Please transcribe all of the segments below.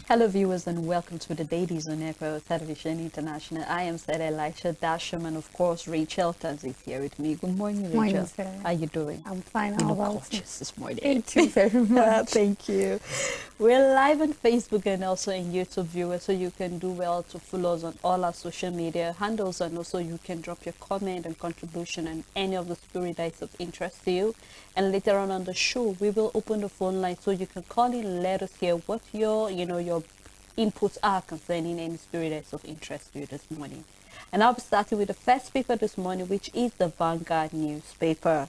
Hello viewers and welcome to the Dailies on Echo Television International. I am Sarah Elisha Dasham and of course Rachel Taz is here with me. Good morning, Rachel. Morning, Sarah. How you doing? I'm fine. You How look about gorgeous this morning. Thank you very much. Thank you. We're live on Facebook and also in YouTube viewers, so you can do well to follow us on all our social media handles, and also you can drop your comment and contribution on any of the story that is of interest to you. And later on the show, we will open the phone line so you can call in and let us hear what your inputs are concerning any story that's of interest to you this morning. And I'll be starting with the first paper this morning, which is the Vanguard newspaper.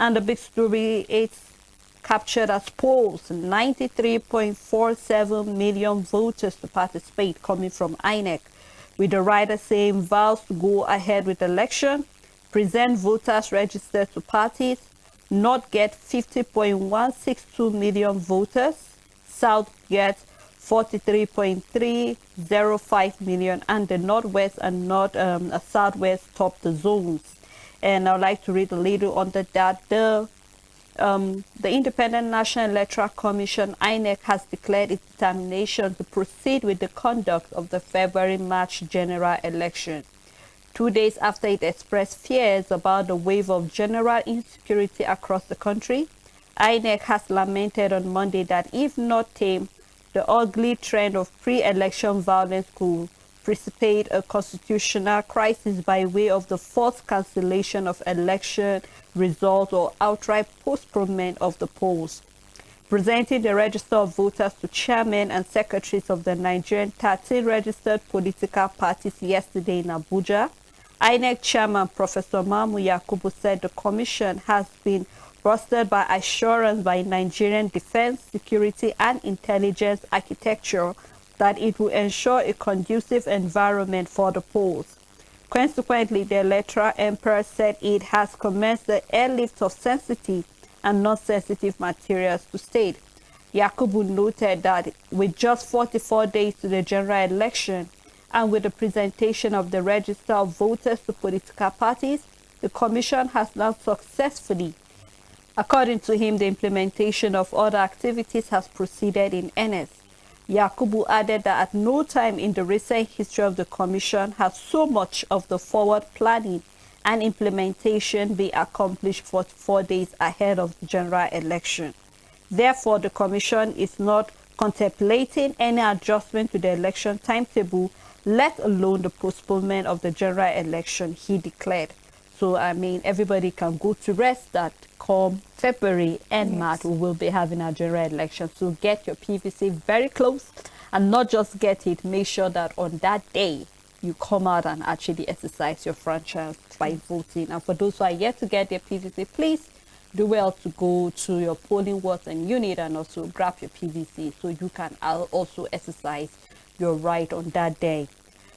And the big story, it's captured as polls 93.47 million voters to participate coming from INEC, with the writer saying vows to go ahead with election, present voters registered to parties, North get 50.162 million voters, South gets 43.305 million, and the Northwest and Southwest top the zones. And I'd like to read a little under that. The Independent National Electoral Commission, INEC, has declared its determination to proceed with the conduct of the February-March general election. 2 days after it expressed fears about the wave of general insecurity across the country, INEC has lamented on Monday that if not tamed, the ugly trend of pre-election violence could precipitate a constitutional crisis by way of the forced cancellation of election results or outright postponement of the polls. Presenting the register of voters to chairmen and secretaries of the Nigerian 13 registered political parties yesterday in Abuja, INEC chairman Professor Mamu Yakubu said the commission has been bolstered by assurance by Nigerian defense, security, and intelligence architecture that it will ensure a conducive environment for the polls. Consequently, the electoral emperor said it has commenced the airlift of sensitive and non-sensitive materials to state. Yakubu noted that with just 44 days to the general election and with the presentation of the register of voters to political parties, the commission has now successfully. According to him, the implementation of other activities has proceeded in earnest. Yakubu added that at no time in the recent history of the Commission has so much of the forward planning and implementation been accomplished 44 days ahead of the general election. Therefore, the Commission is not contemplating any adjustment to the election timetable, let alone the postponement of the general election, he declared. So, everybody can go to rest that come February and March, we will be having our general election. So get your PVC very close and not just get it. Make sure that on that day, you come out and actually exercise your franchise by voting. And for those who are yet to get their PVC, please do well to go to your polling works and unit and also grab your PVC so you can also exercise your right on that day.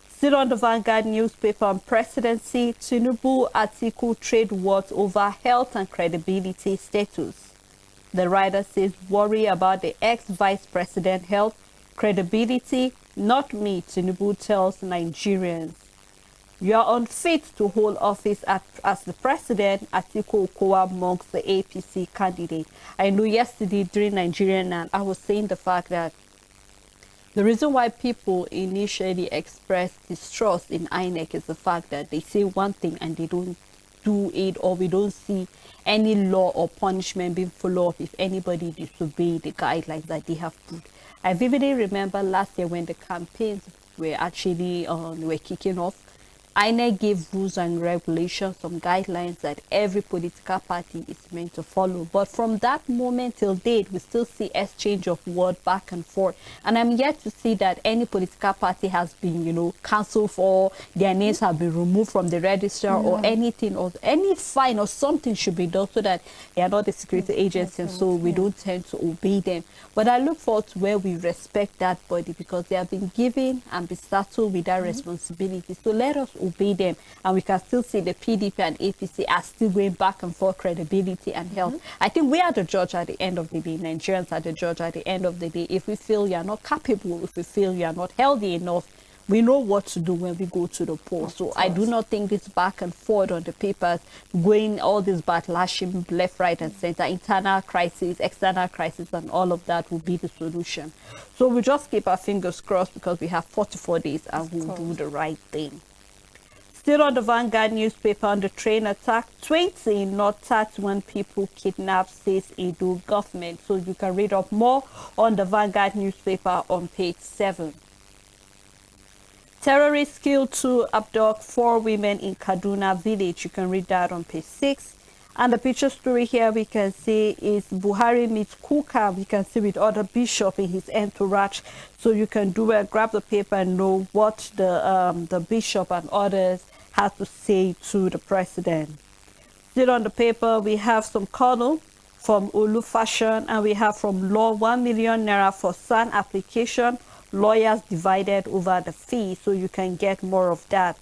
Still on the Vanguard newspaper on presidency, Tinubu article trade wars over health and credibility status. The writer says worry about the ex-vice president health credibility, not me, Tinubu tells Nigerians. You are unfit to hold office as the president, Atiku Okowa mocks the APC candidate. I know yesterday during Nigerian, and I was saying the fact that the reason why people initially express distrust in INEC is the fact that they say one thing and they don't do it, or we don't see any law or punishment being followed up if anybody disobeys the guidelines that they have put. I vividly remember last year when the campaigns were actually were kicking off, INEC gave rules and regulations, some guidelines that every political party is meant to follow. But from that moment till date, we still see exchange of word back and forth. And I'm yet to see that any political party has been, cancelled for their names have been removed from the register or anything, or any fine or something should be done so that they are not a security agency, and so we don't tend to obey them. But I look forward to where we respect that body because they have been given and be saddled with that responsibility. So let us obey them, and we can still see the PDP and APC are still going back and forth, credibility and health. I think we are the judge at the end of the day. Nigerians are the judge at the end of the day. If we feel you are not capable, if we feel you are not healthy enough, we know what to do when we go to the polls. So I do not think this back and forth on the papers, going all this backlashing left, right, and center, internal crisis, external crisis, and all of that will be the solution. So we just keep our fingers crossed because we have 44 days and we'll do the right thing. Still on the Vanguard newspaper, on the train attack, 20, not 31 people kidnapped, says Edo government. So you can read up more on the Vanguard newspaper on page 7. Terrorists killed 2, abduct 4 women in Kaduna village. You can read that on page 6. And the picture story here we can see is Buhari meets Kuka. We can see with other bishop in his entourage. So you can do it, grab the paper and know what the bishop and others have to say to the president. Still on the paper, we have some column from Olu Fashion, and we have from Law 1 million naira for SAN application. Lawyers divided over the fee, so you can get more of that.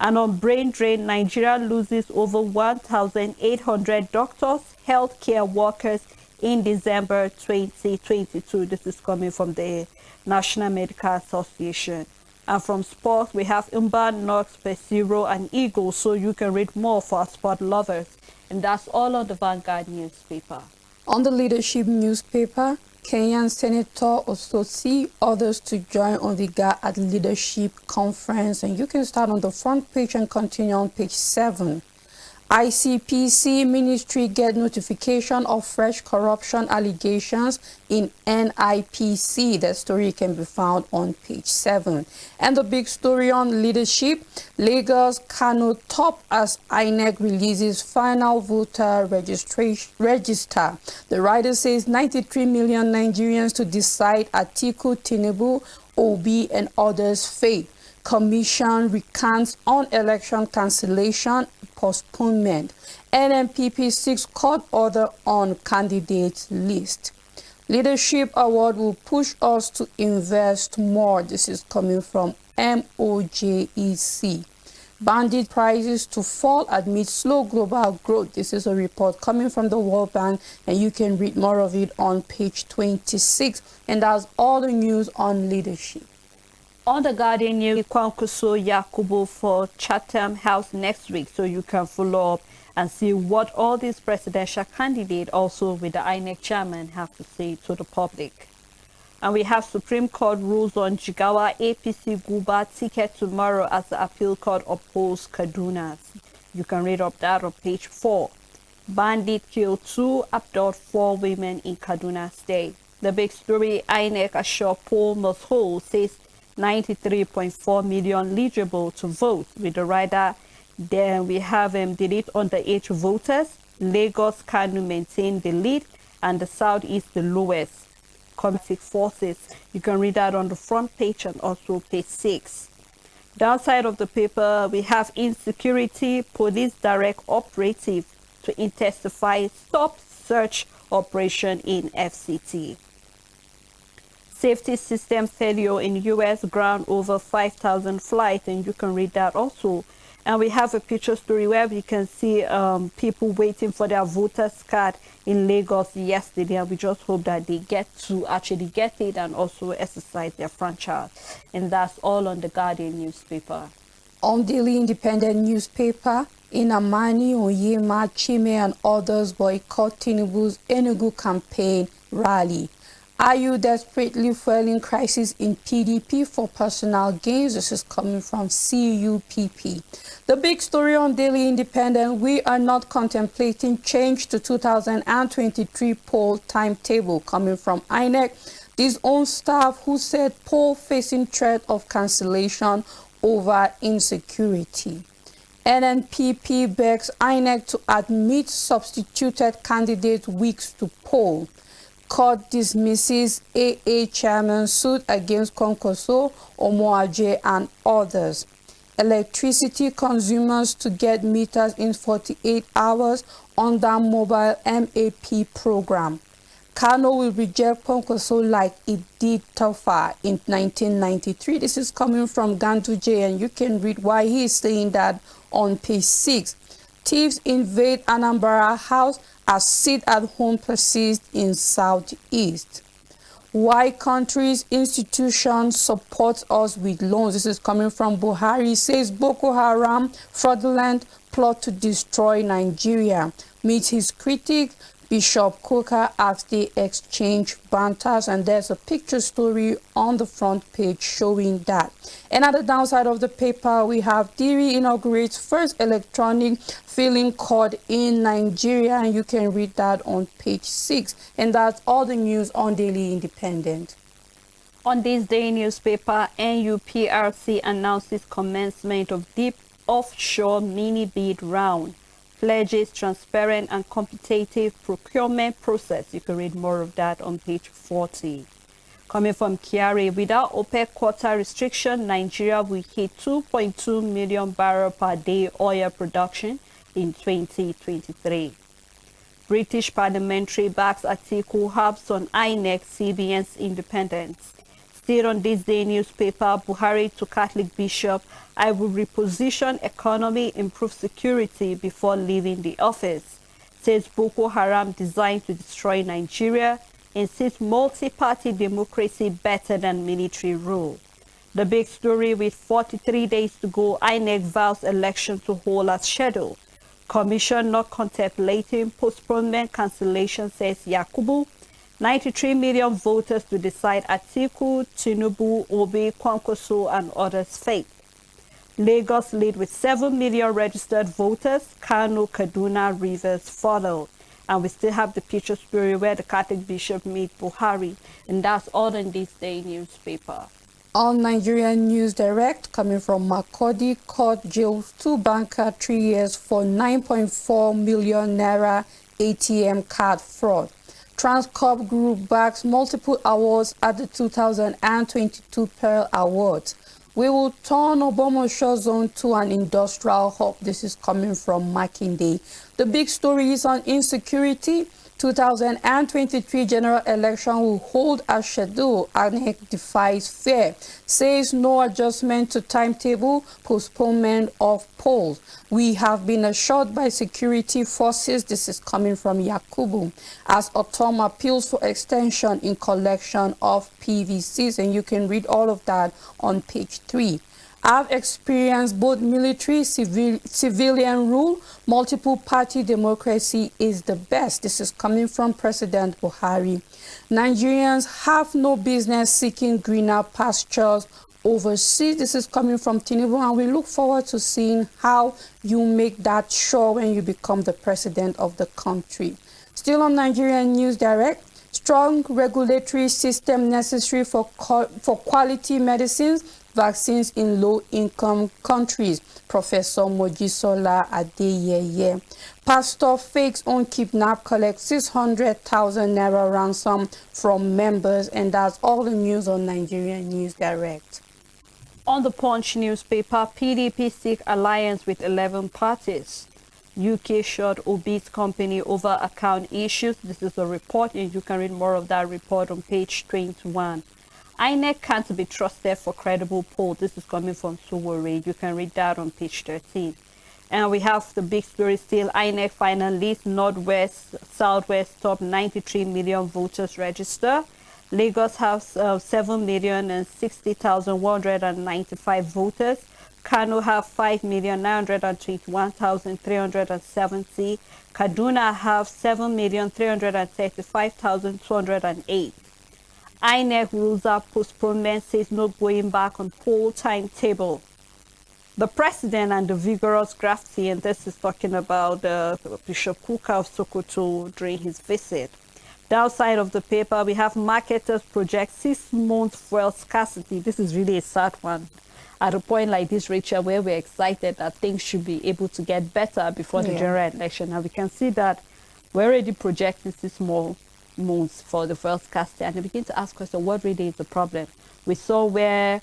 And on brain drain, Nigeria loses over 1,800 doctors, healthcare workers in December 2022. This is coming from the National Medical Association. And from sports, we have Umba, Knox, Pesiro, and Eagle, so you can read more for our sport lovers. And that's all on the Vanguard newspaper. On the leadership newspaper, Kenyan Senator Osotsi orders to join Odiga at leadership conference, and you can start on the front page and continue on page 7. ICPC ministry get notification of fresh corruption allegations in NIPC. That story can be found on page 7. And the big story on leadership, Lagos Kano top as INEC releases final voter register. The writer says 93 million Nigerians to decide Atiku, Tinubu, Obi and others' fate. Commission recants on election cancellation postponement. NMPP 6 court order on candidate list. Leadership award will push us to invest more. This is coming from MOJEC. Bandit prices to fall amid slow global growth. This is a report coming from the World Bank, and you can read more of it on page 26. And that's all the news on leadership. On the Guardian news, Kwankwaso Yakubu for Chatham House next week, so you can follow up and see what all these presidential candidates, also with the INEC chairman, have to say to the public. And we have Supreme Court rules on Jigawa APC Guba ticket tomorrow as the appeal court opposed Kaduna. You can read up that on page 4. Bandit killed 2, abduct 4 women in Kaduna State. The big story, INEC assure poll must hold, says 93.4 million eligible to vote. With the rider, then we have delete underage voters. Lagos Kano maintain the lead, and the Southeast the lowest. Combative forces. You can read that on the front page and also page 6. Downside of the paper, we have insecurity. Police direct operative to intensify stop search operation in FCT. Safety system failure in U.S. ground over 5,000 flights, and you can read that also. And we have a picture story where we can see people waiting for their voters card in Lagos yesterday, and we just hope that they get to actually get it and also exercise their franchise. And that's all on the Guardian newspaper. On Daily Independent newspaper, Inamani, Oyema, Chime and others boycott Tinubu's Enugu campaign rally. Are you desperately fueling crisis in PDP for personal gains? This is coming from CUPP. The big story on Daily Independent, we are not contemplating change to 2023 poll timetable, coming from INEC. These own staff who said poll facing threat of cancellation over insecurity. NNPP begs INEC to admit substituted candidate weeks to poll. Court dismisses AA chairman suit against Kwankwaso, Omoaje and others. Electricity consumers to get meters in 48 hours under mobile MAP program. Kano will reject Kwankwaso like it did Tofa in 1993. This is coming from Ganduje, and you can read why he is saying that on page 6. Thieves invade Anambra House as sit-at-home persists in Southeast. Why countries, institutions support us with loans. This is coming from Buhari. Says Boko Haram fraudulent plot to destroy Nigeria. Meet his critic Bishop Coker as they exchange banters, and there's a picture story on the front page showing that. And at the downside of the paper, we have Diri inaugurates first electronic filing card in Nigeria, and you can read that on page 6. And that's all the news on Daily Independent. On this day newspaper, NUPRC announces commencement of deep offshore mini bid round. Pledges transparent and competitive procurement process. You can read more of that on page 40. Coming from Kiari, without OPEC quota restriction, Nigeria will hit 2.2 million barrel per day oil production in 2023. British parliamentary backs Atiku harps on INEC CBN's independence. Still on this day newspaper, Buhari to Catholic bishop, I will reposition economy, improve security before leaving the office. Says Boko Haram designed to destroy Nigeria, insists multi-party democracy better than military rule. The big story with 43 days to go, INEC vows election to hold as scheduled. Commission not contemplating postponement cancellation, says Yakubu. 93 million voters to decide Atiku, Tinubu, Obi, Kwankwaso, and others' fate. Lagos lead with 7 million registered voters. Kano, Kaduna, Rivers follow. And we still have the picture story where the Catholic bishop meet Buhari. And that's all in this day newspaper. On Nigerian News Direct, coming from Makurdi, court jails 2 banker 3 years for 9.4 million naira ATM card fraud. Transcorp Group backs multiple awards at the 2022 Pearl Awards. We will turn Obomoshore Zone to an industrial hub. This is coming from Makinde. The big story is on insecurity. 2023 general election will hold as scheduled. INEC defies fear. Says no adjustment to timetable, postponement of polls. We have been assured by security forces. This is coming from Yakubu. As Otom appeals for extension in collection of PVCs, and you can read all of that on page 3. I've experienced both military, civilian rule, multiple party democracy is the best. This is coming from President Buhari. Nigerians have no business seeking greener pastures overseas. This is coming from Tinubu, and we look forward to seeing how you make that sure when you become the president of the country. Still on Nigerian News Direct, strong regulatory system necessary for quality medicines, vaccines in low-income countries. Professor Mojisola Adeyeye. Pastor fakes on kidnap, collects 600,000 naira ransom from members, and that's all the news on Nigerian News Direct. On the Punch newspaper, PDP seek alliance with 11 parties. UK short Obi's company over account issues. This is a report, and you can read more of that report on page 21. INEC can't be trusted for credible poll. This is coming from Suwore. You can read that on page 13. And we have the big story still. INEC final list, Northwest, Southwest top 93 million voters register. Lagos has 7,060,195 voters. Kano have 5,921,370. Kaduna have 7,335,208. INEC rules out postponement, says no going back on poll timetable. The president and the vigorous grafting, and this is talking about Bishop Kuka of Sokoto during his visit. Downside of the paper, we have marketers project 6 months fuel scarcity. This is really a sad one. At a point like this, Rachel, where we're excited that things should be able to get better before the general election. Now we can see that we're already projecting 6 more months for the fuel scarcity, and they begin to ask questions, what really is the problem? We saw where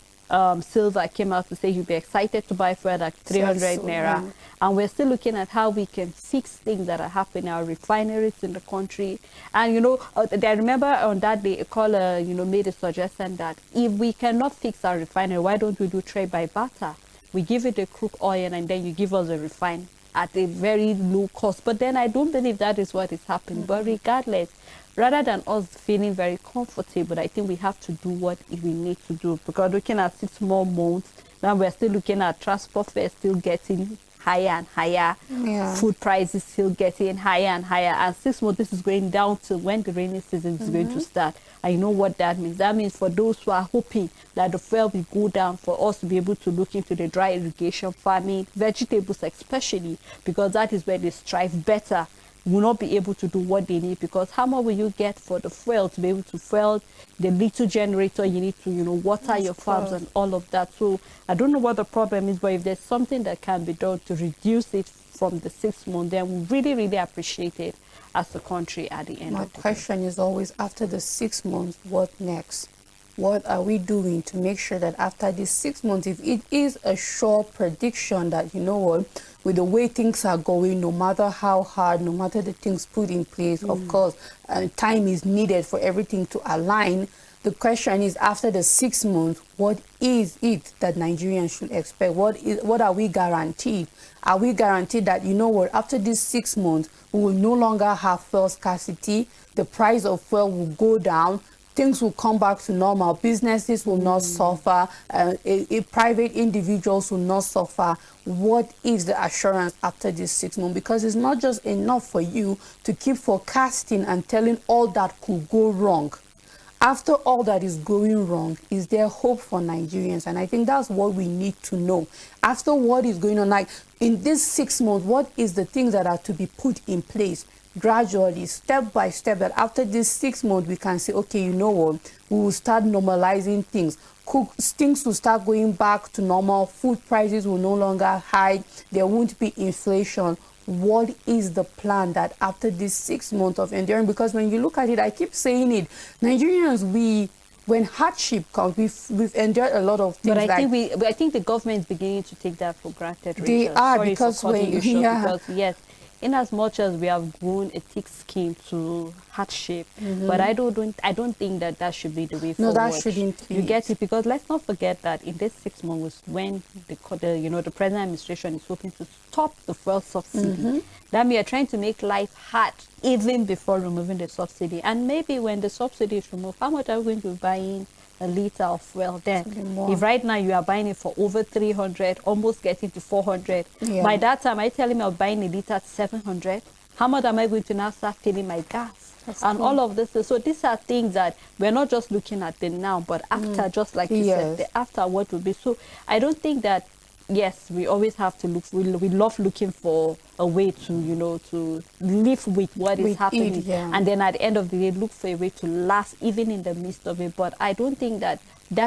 Silver came out to say you'd be excited to buy fuel at 300 naira. And we're still looking at how we can fix things that are happening in our refineries in the country. And, you know, I remember on that day, a caller, made a suggestion that if we cannot fix our refinery, why don't we do trade by barter? We give it a crude oil and then you give us a refine at a very low cost. But then I don't believe that is what is happening. But regardless, rather than us feeling very comfortable, I think we have to do what we need to do, because looking at 6 more months, now we're still looking at transport fares still getting higher and higher, Yeah. food prices still getting higher and higher, and 6 months this is going down to when the rainy season is going to start. I know what that means. That means for those who are hoping that the fuel will go down, for us to be able to look into the dry irrigation farming, vegetables especially, because that is where they strive better, will not be able to do what they need, because how much will you get for the fuel to be able to fuel the little generator you need to, water your farms and all of that. So I don't know what the problem is, but if there's something that can be done to reduce it from the 6 months, then we really, really appreciate it as a country at the end My of the day. question is always, after the 6 months, what next? What are we doing to make sure that after these 6 months, if it is a sure prediction that, you know what, with the way things are going, no matter how hard, no matter the things put in place, of course, time is needed for everything to align. The question is, after the 6 months, what is it that Nigerians should expect? What are we guaranteed? Are we guaranteed that, you know what, after these 6 months, we will no longer have fuel scarcity, the price of fuel will go down, things will come back to normal, businesses will not suffer, private individuals will not suffer? What is the assurance after this 6 months? Because it's not just enough for you to keep forecasting and telling all that could go wrong. After all that is going wrong, is there hope for Nigerians? And I think that's what we need to know. After what is going on, like in this 6 months, what is the things that are to be put in place gradually, step by step, that after this 6 months, we can say, okay, you know what, we will start normalizing things. Things will start going back to normal. Food prices will no longer high. There won't be inflation. What is the plan that after this 6 months of enduring? Because when you look at it, I keep saying it, Nigerians, when hardship comes, we've endured a lot of things. But I think the government is beginning to take that for granted, Rachel. They are. Sorry because for cutting when you short, yeah. because yes, in as much as we have grown a thick skin to hardship, but I don't think that should be the way No, forward. that shouldn't be. You get it? Because let's not forget that in this 6 months was when the present administration is hoping to stop the fuel subsidy. That means you're trying to make life hard even before removing the subsidy. And maybe when the subsidy is removed, how much are we going to be buying a liter of fuel then? If right now you are buying it for over 300, almost getting to 400, Yeah. by that time, I telling me I'm buying a liter at 700. How much am I going to now start filling my gas? And all of this. So these are things that we're not just looking at the now, but after, just like you said, the after what will be. So I don't think that, yes, we always have to look, we love looking for a way to, to live with what is happening. And then at the end of the day, look for a way to last even in the midst of it. But I don't think that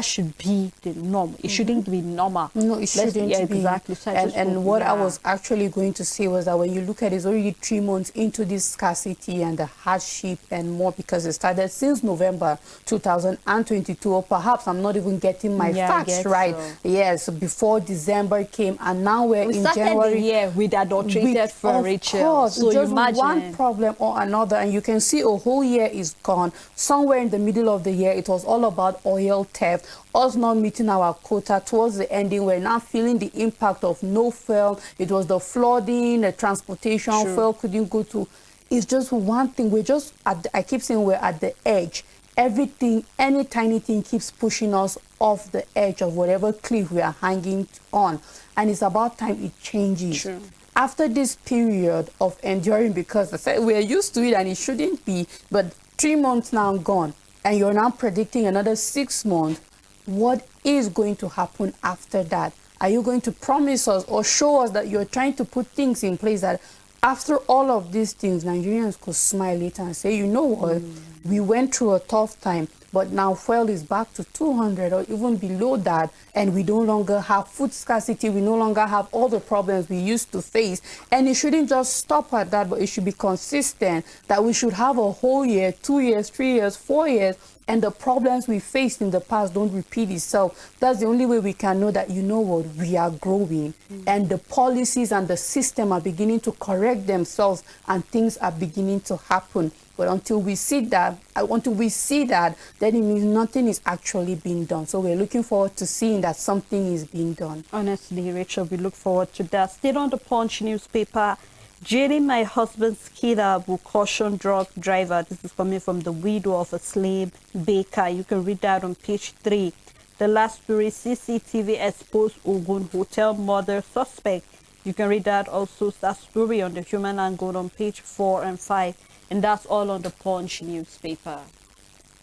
should be the norm. It shouldn't be normal. No, it shouldn't be. Exactly. So and what I was actually going to say was that when you look at it, it's already 3 months into this scarcity and the hardship and more, because it started since November 2022, or perhaps I'm not even getting my facts right. So. Yes, before December came, and now we're in January. The year with adulterated fuel, Rachel. Of course, so just imagine one problem or another, and you can see a whole year is gone. Somewhere in the middle of the year, it was all about oil theft, us not meeting our quota. Towards the ending, we're now feeling the impact of no fuel. It was the flooding, the transportation, fuel couldn't go to. It's just one thing. We're just I keep saying we're at the edge. Everything, any tiny thing keeps pushing us off the edge of whatever cliff we are hanging on. And it's about time it changes. True. After this period of enduring, because I said we're used to it and it shouldn't be, but 3 months now gone, and you're now predicting another 6 months, what is going to happen after that? Are you going to promise us or show us that you're trying to put things in place that after all of these things, Nigerians could smile later and say, you know what, we went through a tough time, but now fuel is back to 200 or even below that, and we no longer have food scarcity, we no longer have all the problems we used to face. And it shouldn't just stop at that, but it should be consistent, that we should have a whole year, 2 years, 3 years, 4 years, and the problems we faced in the past don't repeat itself. That's the only way we can know that, you know what, we are growing, and the policies and the system are beginning to correct themselves, and things are beginning to happen. But until we see that, then it means nothing is actually being done. So we're looking forward to seeing that something is being done. Honestly, Rachel, we look forward to that. Still on the Punch newspaper, Jailing my husband's killer will caution drug driver. This is coming from the widow of a slave baker. You can read that on page 3. The last story, CCTV exposed Ogun hotel murder suspect. You can read that also, that story on the human angle on page 4 and 5. And that's all on the Punch newspaper.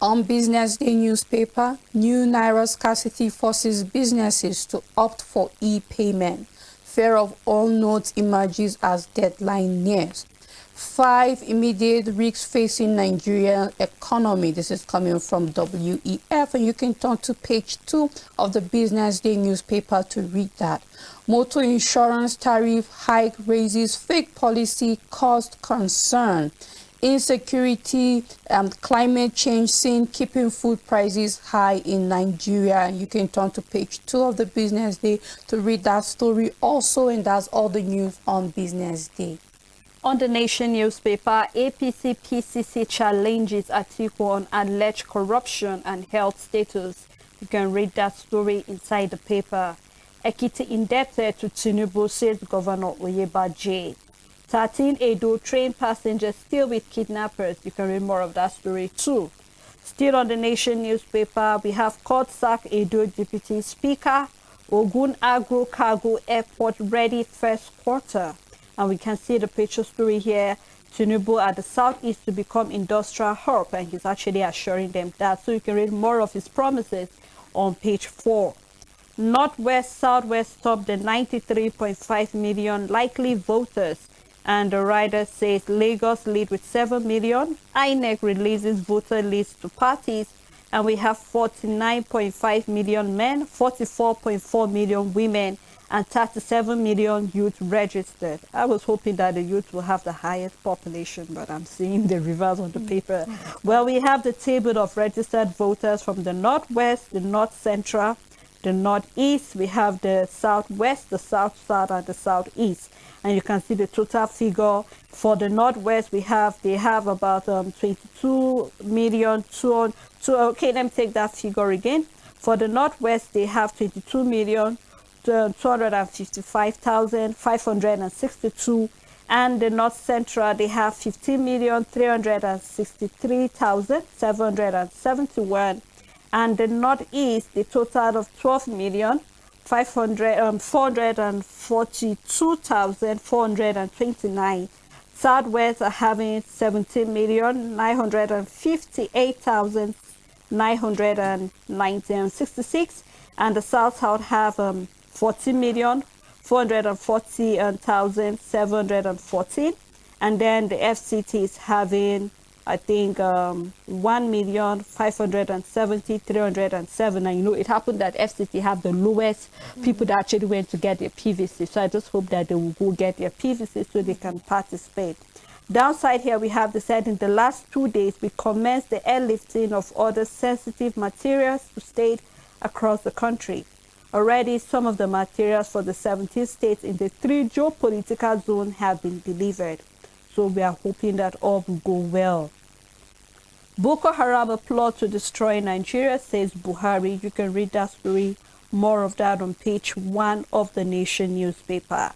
On Business Day newspaper, new Naira scarcity forces businesses to opt for e-payment. Fear of all notes emerges as deadline nears. 5 immediate risks facing Nigerian economy. This is coming from WEF, and you can turn to page 2 of the Business Day newspaper to read that. Motor insurance tariff hike raises fake policy caused concern. Insecurity and climate change seen keeping food prices high in Nigeria. You can turn to page 2 of the Business Day to read that story also, and that's all the news on Business Day. On the Nation newspaper, APC PCC challenges Atiku on alleged corruption and health status. You can read that story inside the paper. Ekiti indebted to Tinubu, says Governor Oyebaje. 13 Edo train passengers still with kidnappers. You can read more of that story too. Still on the Nation newspaper, we have court sack Edo Deputy Speaker. Ogun Agro Cargo Airport ready first quarter. And we can see the picture story here. Tinubu at the southeast to become industrial hub, and he's actually assuring them that. So you can read more of his promises on page 4. Northwest, Southwest top the 93.5 million likely voters. And the writer says Lagos lead with 7 million. INEC releases voter list to parties. And we have 49.5 million men, 44.4 million women, and 37 million youth registered. I was hoping that the youth will have the highest population, but I'm seeing the reverse on the paper. Well, we have the table of registered voters from the Northwest, the North Central, the Northeast. We have the Southwest, the South South, and the Southeast. And you can see the total figure for the Northwest. They have about 22 million. Okay, let me take that figure again. For the Northwest, they have 22 million. 255,562, and the North Central they have 15,363,771, and the Northeast the total of 12,442,429. Southwest are having 17,958,966, and the South have 40,440,714, and then the FCT is having, I think, 1,570,307. And you know, it happened that FCT have the lowest people that actually went to get their PVC. So I just hope that they will go get their PVC so they can participate. Downside here, we have said in the last 2 days, we commenced the airlifting of other sensitive materials to states across the country. Already, some of the materials for the 17 states in the 3 geopolitical zones have been delivered. So we are hoping that all will go well. Boko Haram plot to destroy Nigeria, says Buhari. You can read that story, more of that on page 1 of the Nation newspaper.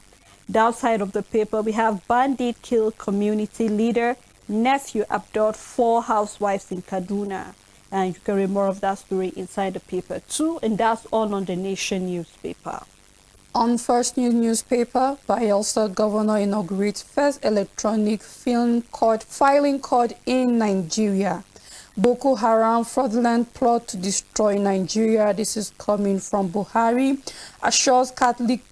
Downside of the paper, we have bandit kill community leader, nephew abduct 4 housewives in Kaduna. And you can read more of that story inside the paper too. And that's all on the Nation newspaper. On First News newspaper, Bayelsa governor inaugurates first electronic filing court in Nigeria. Boko Haram fraudulent plot to destroy Nigeria. This is coming from Buhari. Assures Catholic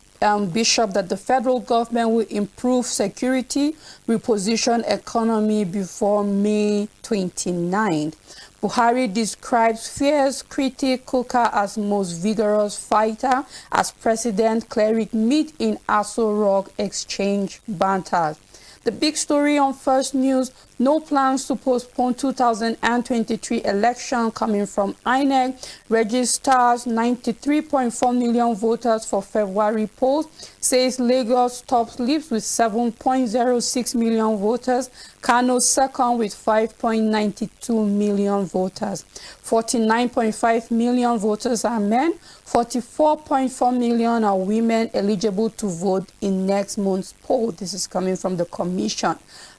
bishop that the federal government will improve security, reposition economy before May 29th. Buhari describes fierce critic Kuka as most vigorous fighter as president cleric meet in Aso Rock exchange banters. The big story on First News, No plans to postpone 2023 election coming from INEC. Registers 93.4 million voters for February polls. Says Lagos tops leaves with 7.06 million voters. Kano second with 5.92 million voters. 49.5 million voters are men. 44.4 million are women eligible to vote in next month's poll. This is coming from the commission.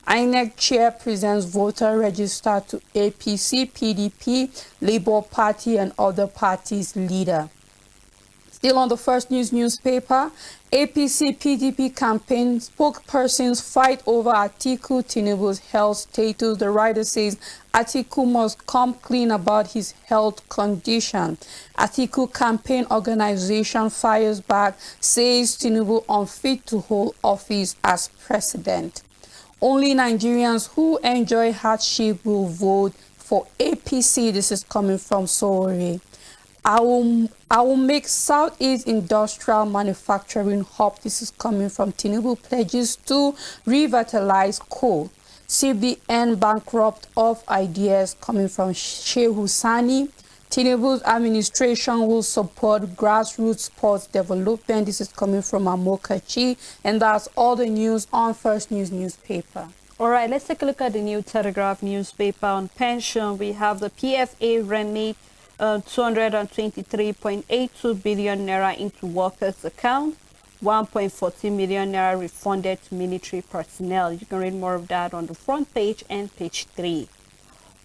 INEC chair presents voter register to APC, PDP, Labour Party, and other parties' leader. Still on the First News newspaper, APC PDP campaign spokespersons fight over Atiku Tinubu's health status. The writer says Atiku must come clean about his health condition. Atiku campaign organization fires back, says Tinubu unfit to hold office as president. Only Nigerians who enjoy hardship will vote for APC. This is coming from Sowore. I will make Southeast Industrial Manufacturing Hub. This is coming from Tinubu pledges to revitalize coal. CBN bankrupt of ideas, coming from Shehu Sani. Tinubu's administration will support grassroots sports development. This is coming from Amokachi. And that's all the news on First News newspaper. All right, let's take a look at the New Telegraph newspaper. On pension, we have the PFA remit 223.82 billion naira into workers' account, 1.40 million naira refunded to military personnel. You can read more of that on the front page and page 3.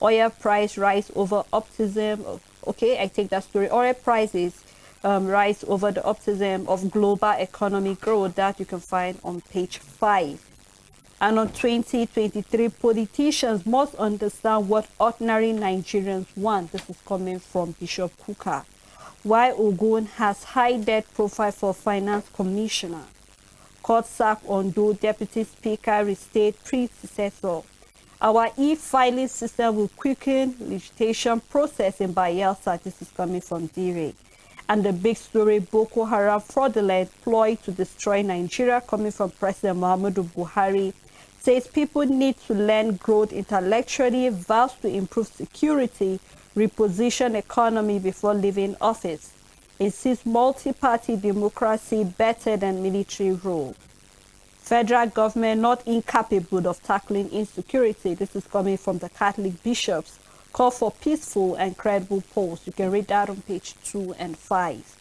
Oil price rise over optimism. Okay, I take that story. Oil prices rise over the optimism of global economic growth. That you can find on page 5. And on 2023, politicians must understand what ordinary Nigerians want. This is coming from Bishop Kuka. Why Ogun has high debt profile for finance commissioner. Court sack Ondo deputy speaker restate predecessor. Our e-filing system will quicken legislation process in Bayelsa. This is coming from Dire. And the big story, Boko Haram fraudulent ploy to destroy Nigeria, coming from President Muhammadu Buhari, says people need to learn growth intellectually, vows to improve security, reposition economy before leaving office. It sees multi-party democracy better than military rule. Federal government not incapable of tackling insecurity. This is coming from the Catholic bishops. Call for peaceful and credible polls. You can read that on page 2 and 5.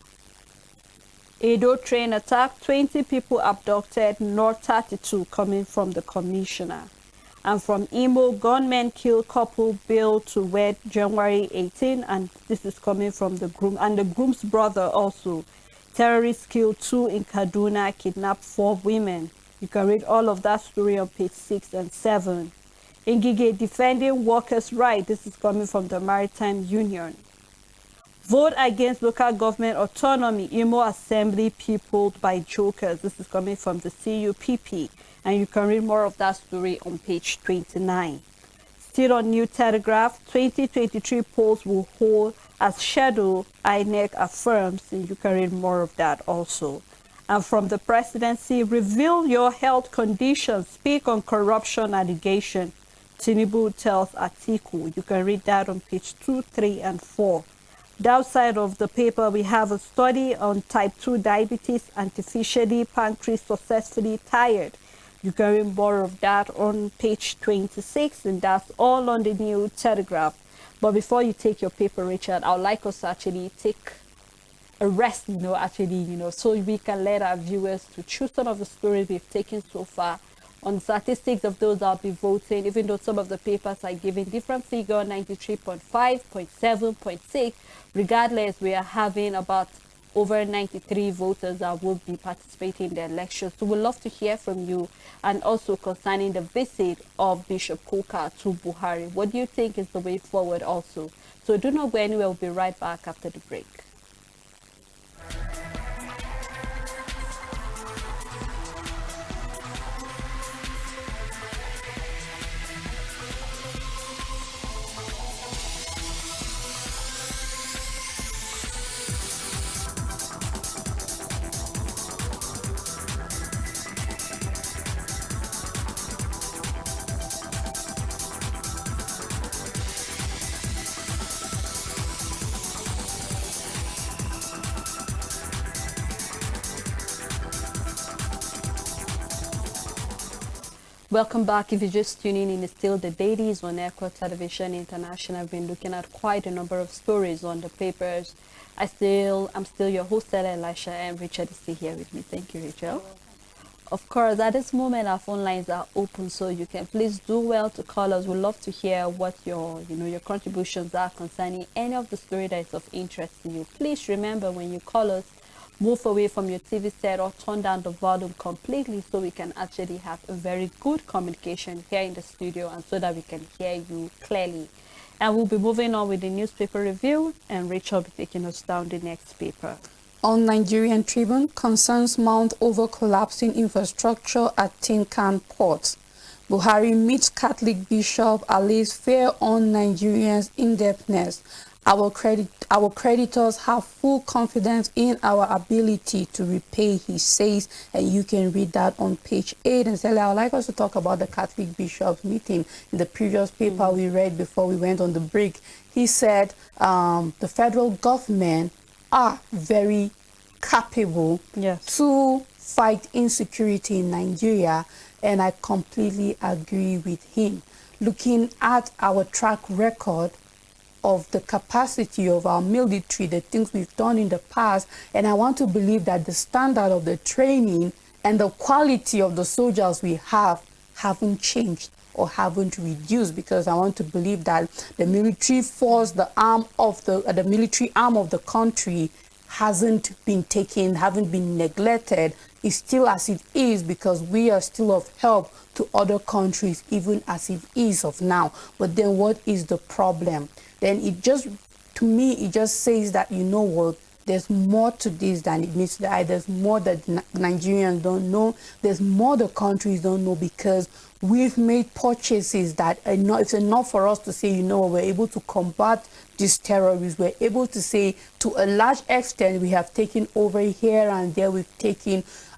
Edo train attack, 20 people abducted, North 32, coming from the commissioner. And from Imo, gunmen kill couple billed to wed January 18, and this is coming from the groom and the groom's brother also. Terrorists kill 2 in Kaduna, kidnap 4 women. You can read all of that story on page 6 and 7. Ngige defending workers' rights. This is coming from the Maritime Union. Vote against local government autonomy. Imo Assembly peopled by jokers. This is coming from the CUPP. And you can read more of that story on page 29. Still on New Telegraph, 2023 polls will hold as scheduled, INEC affirms. And you can read more of that also. And from the presidency, reveal your health condition, speak on corruption allegation. Tinubu tells Atiku. You can read that on page 2, 3, and 4. The outside of the paper, we have a study on type 2 diabetes, artificially pancreas successfully tired. You can read more of that on page 26, and that's all on the New Telegraph. But before you take your paper, Richard, I would like us to actually take a rest, so we can let our viewers to choose some of the stories we've taken so far on statistics of those that will be voting, even though some of the papers are giving different figure, 93.5, 0.7, 0.6. Regardless, we are having about over 93 voters that will be participating in the elections. So we'd love to hear from you, and also concerning the visit of Bishop Kuka to Buhari. What do you think is the way forward also? So do not go anywhere. We'll be right back after the break. Welcome back. If you're just tuning in, it's still the Dailies on Echo Television International. I've been looking at quite a number of stories on the papers. I'm still your host, Ella Elisha, and Richard is still here with me. Thank you, Rachel. Of course, at this moment, our phone lines are open, so you can please do well to call us. We'd love to hear what your contributions are concerning any of the story that is of interest to you. Please remember, when you call us, move away from your TV set or turn down the volume completely so we can actually have a very good communication here in the studio and so that we can hear you clearly. And we'll be moving on with the newspaper review, and Rachel will be taking us down the next paper. On Nigerian Tribune, concerns mount over collapsing infrastructure at Tinkan Port. Buhari meets Catholic bishop, allays fear on Nigerians' indebtedness. Our creditors have full confidence in our ability to repay, he says, and you can read that on page 8. And Sally, I would like us to talk about the Catholic bishops meeting. In the previous paper we read before we went on the break, he said the federal government are very capable to fight insecurity in Nigeria, and I completely agree with him. Looking at our track record of the capacity of our military, the things we've done in the past, and I want to believe that the standard of the training and the quality of the soldiers we have haven't changed or haven't reduced, because I want to believe that the military force, the military arm of the country hasn't been taken, haven't been neglected. It's still as it is, because we are still of help to other countries, even as it is of now. But then what is the problem? Then to me, it just says that, you know what, there's more to this than it meets the eye. There's more that Nigerians don't know. There's more the countries don't know, because we've made purchases that it's enough for us to say, you know, we're able to combat these terrorists. We're able to say, to a large extent, we have taken over here and there.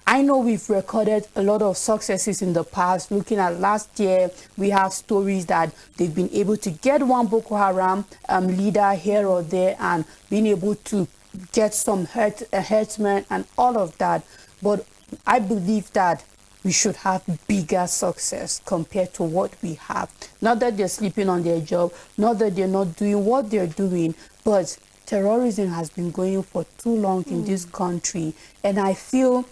I know we've recorded a lot of successes in the past. Looking at last year, we have stories that they've been able to get one Boko Haram leader here or there and being able to get some herdsmen and all of that. But I believe that we should have bigger success compared to what we have. Not that they're sleeping on their job, not that they're not doing what they're doing, but terrorism has been going for too long in this country, and I feel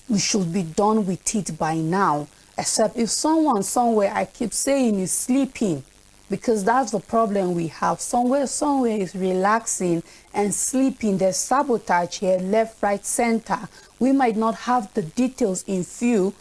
we should be done with it by now. Except if someone somewhere, I keep saying, is sleeping, because that's the problem we have. Somewhere is relaxing and sleeping. There's sabotage here, left, right, center. We might not have the details in full,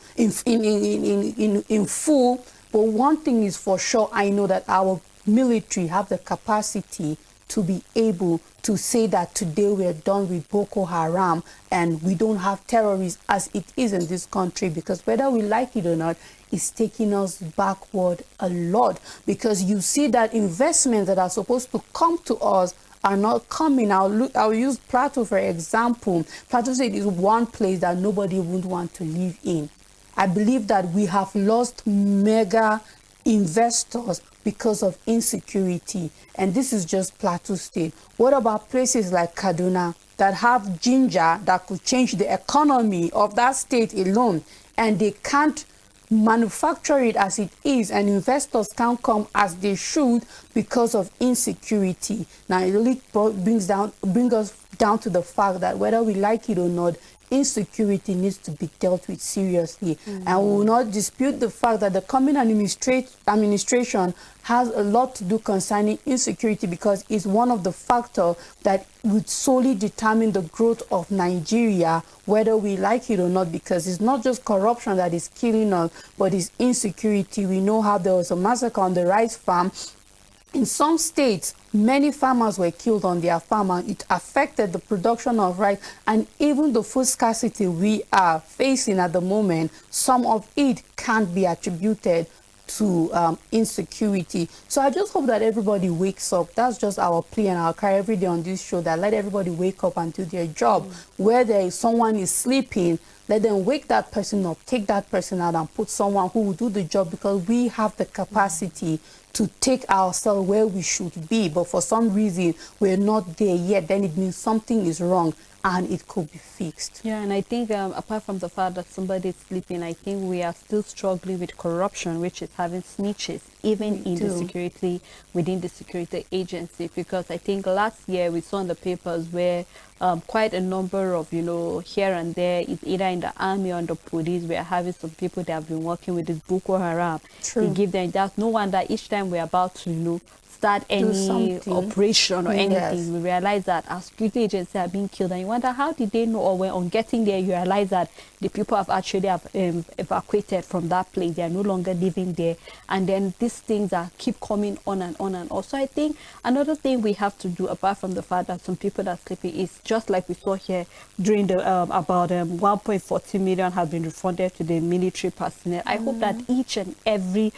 but one thing is for sure, I know that our military have the capacity to be able to say that today we're done with Boko Haram and we don't have terrorists as it is in this country, because whether we like it or not, it's taking us backward a lot, because you see that investments that are supposed to come to us are not coming. I'll use Plateau for example. Plateau State is one place that nobody would want to live in. I believe that we have lost mega investors because of insecurity, and this is just Plateau State. What about places like Kaduna that have ginger that could change the economy of that state alone, and they can't manufacture it as it is, and investors can't come as they should because of insecurity? Now it really brings us down to the fact that whether we like it or not, insecurity needs to be dealt with seriously. And we will not dispute the fact that the coming administration has a lot to do concerning insecurity, because it's one of the factors that would solely determine the growth of Nigeria, whether we like it or not, because it's not just corruption that is killing us, but it's insecurity. We know how there was a massacre on the rice farm. In some states, many farmers were killed on their farm, and it affected the production of rice, and even the food scarcity we are facing at the moment, some of it can't be attributed to insecurity. So I just hope that everybody wakes up. That's just our plea and our cry every day on this show, that let everybody wake up and do their job. Where someone is sleeping, let them wake that person up, take that person out and put someone who will do the job, because we have the capacity to take ourselves where we should be, but for some reason we're not there yet, then it means something is wrong and it could be fixed. Yeah, and I think apart from the fact that somebody is sleeping, I think we are still struggling with corruption, which is having snitches, even within the security agency. Because I think last year we saw in the papers where quite a number of, here and there, either in the army or in the police, we are having some people that have been working with this Boko Haram. True. They give them, that's no wonder each time we're about to, start any operation or anything, we realize that our security agencies are being killed, and you wonder how did they know, or when on getting there you realize that the people have actually evacuated from that place, they are no longer living there, and then these things keep coming on and on and on. So I think another thing we have to do, apart from the fact that some people are sleeping, is just like we saw here during the about 1.40 million has been refunded to the military personnel. I hope that each and every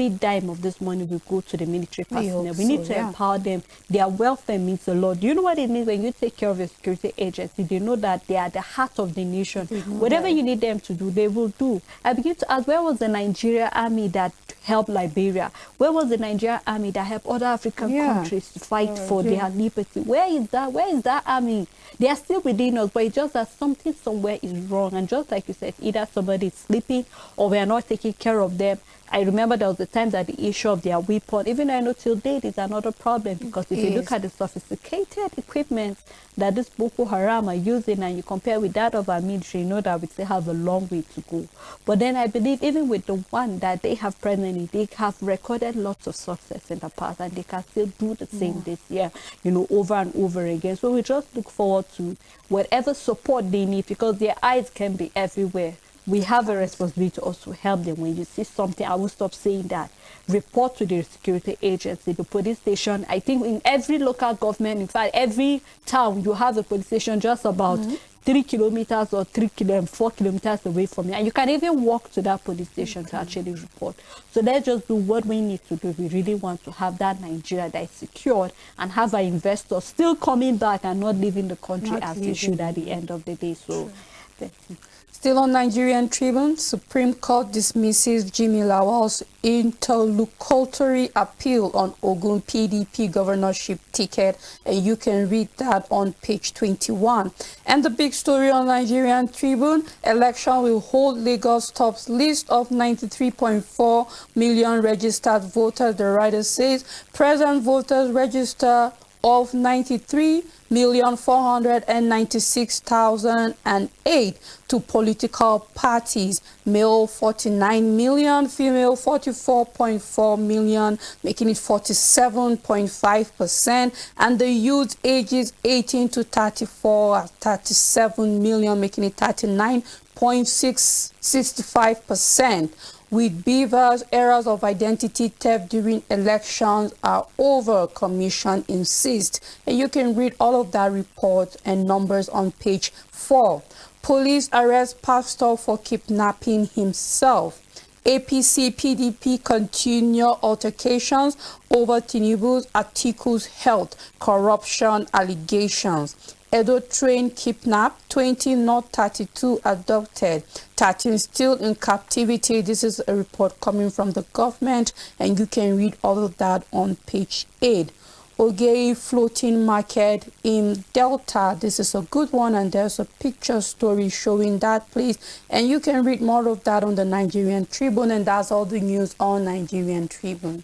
dime of this money will go to the military personnel. We need to empower them. Their welfare means a lot. Do you know what it means when you take care of your security agency? They know that they are the heart of the nation. Whatever you need them to do, they will do. I begin to ask, where was the Nigerian army that helped Liberia? Where was the Nigerian army that helped other African countries to fight for their liberty? Where is that? Where is that army? They are still within us, but it's just that something somewhere is wrong. And just like you said, either somebody is sleeping or we are not taking care of them. I remember there was the time that the issue of their weapon, even though I know till date is another problem, because if you look at the sophisticated equipment that this Boko Haram are using and you compare with that of our military, you know that we still have a long way to go. But then I believe even with the one that they have presently, they have recorded lots of success in the past, and they can still do the same this year, over and over again. So we just look forward to whatever support they need, because their eyes can be everywhere. We have a responsibility to also help them. When you see something, I will stop saying that. Report to the security agency, the police station. I think in every local government, in fact, every town, you have a police station just about 3 kilometers or 4 kilometers away from you. And you can even walk to that police station to actually report. So let's just do what we need to do. We really want to have that Nigeria that is secured and have our investors still coming back and not leaving the country as they should at the end of the day. So, thank you. Still on Nigerian Tribune, Supreme Court dismisses Jimmy Lawal's interlocutory appeal on Ogun PDP governorship ticket, and you can read that on page 21. And the big story on Nigerian Tribune, election will hold Lagos tops list of 93.4 million registered voters. The writer says present voters register of 93,496,008 to political parties, male 49 million, female 44.4 million, making it 47.5%, and the youth ages 18 to 34 are 37 million, making it 39.65%. With Beavers, errors of identity theft during elections are over, Commission insists. And you can read all of that report and numbers on page 4. Police arrest pastor for kidnapping himself. APC PDP continue altercations over Tinubu's Atiku's health corruption allegations. Edo train kidnapped, 20 not 32 abducted, 13 still in captivity. This is a report coming from the government, and you can read all of that on page 8. Ogei floating market in Delta. This is a good one, and there's a picture story showing that place, and you can read more of that on the Nigerian Tribune, and that's all the news on Nigerian Tribune.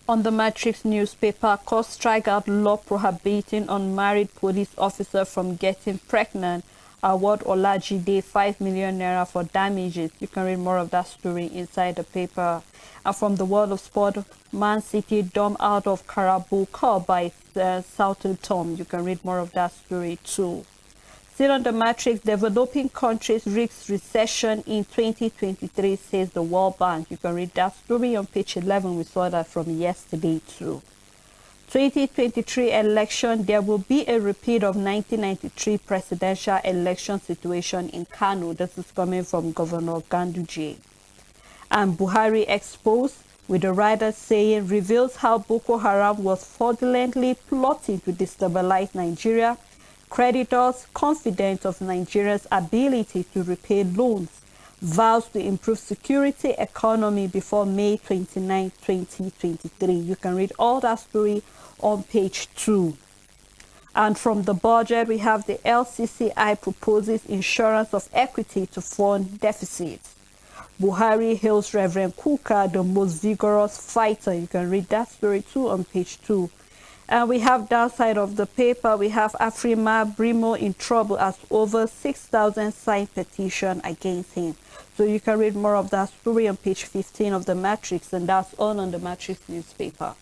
On the Matrix newspaper, court strike out law prohibiting unmarried police officer from getting pregnant. Award Olajide 5 million naira for damages. You can read more of that story inside the paper. And from the world of sport, Man City dumped out of Carabao Cup by Southampton. You can read more of that story too. Still on the Matrix, developing countries risk recession in 2023, says the World Bank. You can read that story on page 11. We saw that from yesterday too. 2023 election, there will be a repeat of 1993 presidential election situation in Kano. This is coming from Governor Ganduje. And Buhari exposed, with the writer saying, reveals how Boko Haram was fraudulently plotting to destabilize Nigeria. Creditors confident of Nigeria's ability to repay loans. vows to improve security economy before May 29, 2023. You can read all that story on page 2. And from the budget, we have the LCCI proposes insurance of equity to fund deficits. Buhari hails Reverend Kuka, the most vigorous fighter. You can read that story too on page 2. And we have downside of the paper, we have Afrima Brimo in trouble as over 6,000 signed petition against him. So you can read more of that story on page 15 of the Matrix, and that's all on the Matrix newspaper.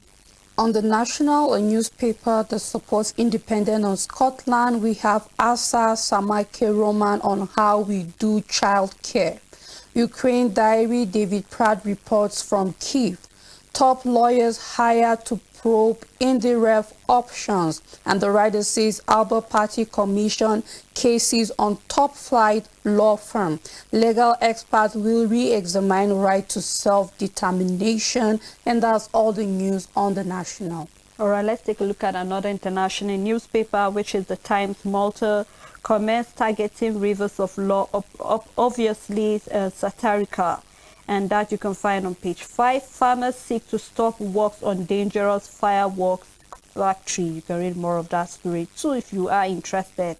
On the National, a newspaper that supports independence on Scotland, we have Asa Samake Roman on how we do childcare. Ukraine Diary, David Pratt reports from Kyiv. Top lawyers hired to probe indirect options. And the writer says Albert Party Commission cases on top flight law firm. Legal experts will re-examine right to self-determination. And that's all the news on the National. All right, let's take a look at another international newspaper, which is the Times Malta. Comments targeting rivers of law, obviously satirical. And that you can find on page 5. Farmers seek to stop works on dangerous fireworks factory. You can read more of that story too if you are interested.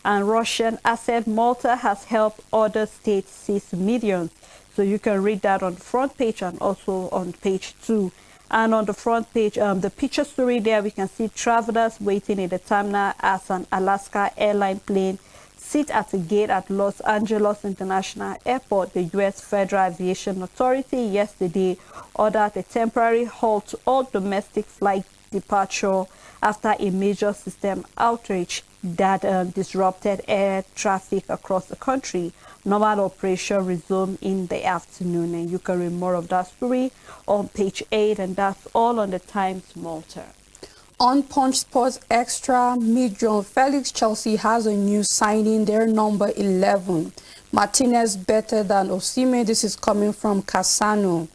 And Russian asset, Malta has helped other states seize millions. So you can read that on the front page and also on page 2. And on the front page, the picture story there, we can see travelers waiting in the terminal as an Alaska airline plane sit at a gate at Los Angeles International Airport. The U.S. Federal Aviation Authority yesterday ordered a temporary halt to all domestic flight departure after a major system outage that disrupted air traffic across the country. Normal operation resumed in the afternoon, and you can read more of that story on page 8, and that's all on the Times Malta. On Punch Sports Extra, mid-June, Felix Chelsea has a new signing, their number 11. Martinez better than Osimhen. This is coming from Casano.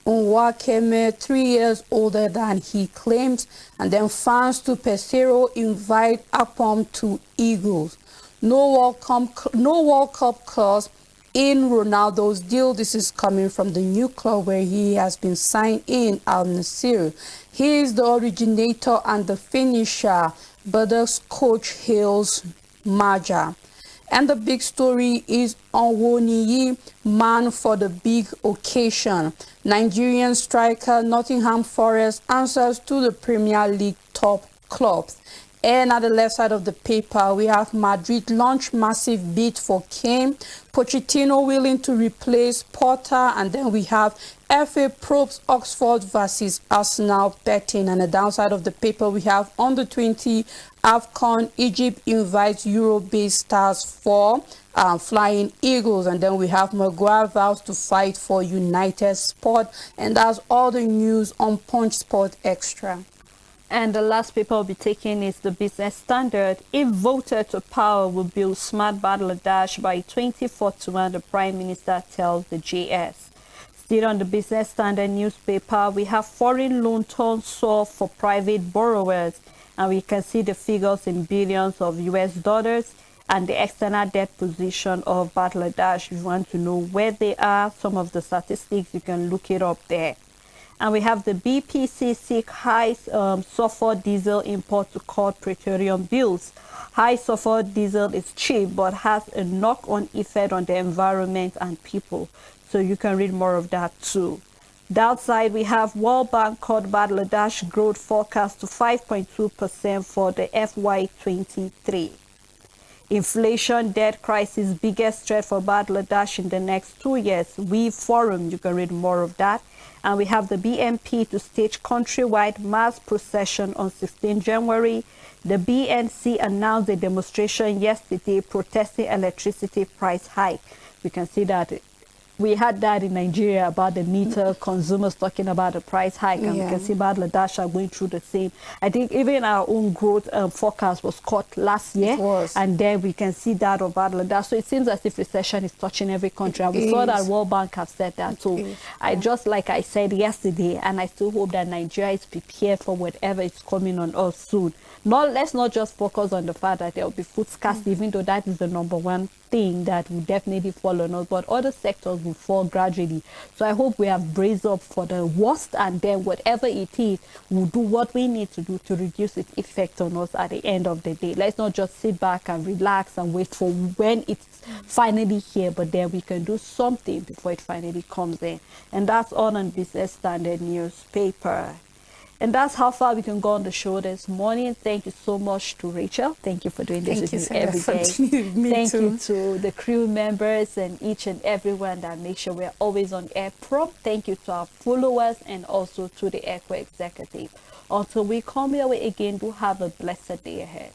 Nwakeme, 3 years older than he claims. And then fans to Pesero invite Apom to Eagles. No World Cup clause in Ronaldo's deal. This is coming from the new club where he has been signed in, Al Nassr. He is the originator and the finisher, but the coach hails Maja. And the big story is Onwoniyi, man for the big occasion. Nigerian striker Nottingham Forest answers to the Premier League top clubs. And at the left side of the paper, we have Madrid launch massive bid for Kane. Pochettino willing to replace Potter. And then we have FA probes Oxford versus Arsenal betting. And the downside of the paper, we have under 20 AFCON. Egypt invites Euro-based stars for Flying Eagles. And then we have Maguire vows to fight for United Sport. And that's all the news on Punch Sport Extra. And the last paper we'll be taking is the Business Standard. If voted to power, will build smart Bangladesh by 2041, the Prime Minister tells the JS. Still on the Business Standard newspaper, we have foreign loan turns soft for private borrowers. And we can see the figures in billions of US dollars and the external debt position of Bangladesh. If you want to know where they are, some of the statistics, you can look it up there. And we have the BPC seek high sulfur diesel import to cut petroleum bills. High sulfur diesel is cheap but has a knock-on effect on the environment and people. So you can read more of that too. Downside, we have World Bank cut Bangladesh growth forecast to 5.2% for the FY23. Inflation, debt crisis, biggest threat for Bangladesh in the next 2 years. We Forum, you can read more of that. And we have the BNP to stage countrywide mass procession on 16 January. The BNC announced a demonstration yesterday protesting electricity price hike. We can see that we had that in Nigeria about the meter consumers talking about the price hike, and we can see Bangladesh are going through the same. I think even our own growth forecast was cut last year, and then we can see that of Bangladesh. So it seems as if recession is touching every country, and we saw that World Bank have said that. So I just, like I said yesterday, and I still hope that Nigeria is prepared for whatever is coming on us soon. Let's not just focus on the fact that there will be food scarcity, even though that is the number one thing that will definitely fall on us, but other sectors will fall gradually. So I hope we have braced up for the worst, and then whatever it is, we'll do what we need to do to reduce its effect on us at the end of the day. Let's not just sit back and relax and wait for when it's finally here, but then we can do something before it finally comes in. And that's all on Business Standard newspaper. And that's how far we can go on the show this morning. Thank you so much to Rachel. Thank you for doing this with me every day. Thank you to the crew members and each and everyone that makes sure we're always on air prompt. Thank you to our followers and also to the Echo executive. Until we come your way again, do have a blessed day ahead.